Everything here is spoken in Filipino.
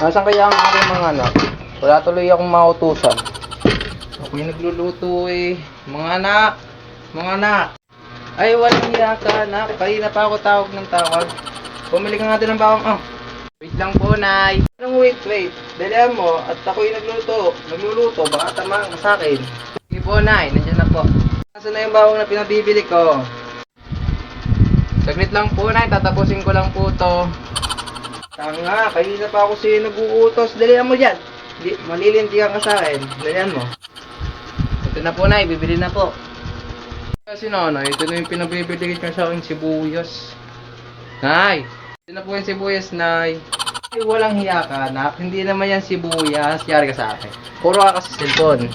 Nasaan kaya ang aking mga anak? Wala tuloy akong mautusan. Ako yung nagluluto eh. Mga anak! Mga anak! Ay, walang hiya ka, anak. Kanina pa ako tawag ng tawag. Bumili ka nga din ng bawang. Oh. Wait lang po, Nay. Anong wait? Dalihan mo at ako yung nagluluto. Baka tamang sa akin. Sige po, Nay. Nandiyan na po. Nasaan na yung bawang na pinabibili ko? Saglit lang po, Nay. Tatapusin ko lang po to. Tanga, kanina pa ako sa'yo nag-uutos. Dalihan mo dyan. Malilintikan ka sa akin. Dalihan mo. Ito na po, Nay. Bibili na po. Kasi nanay, ito na yung pinabibili ka sa akin sibuyas. Nay! Ito na po yung sibuyas, Nay. Ay, walang hiya ka, anak. Hindi naman yan sibuyas. Yari ka sa akin. Puro ka kasi cellphone.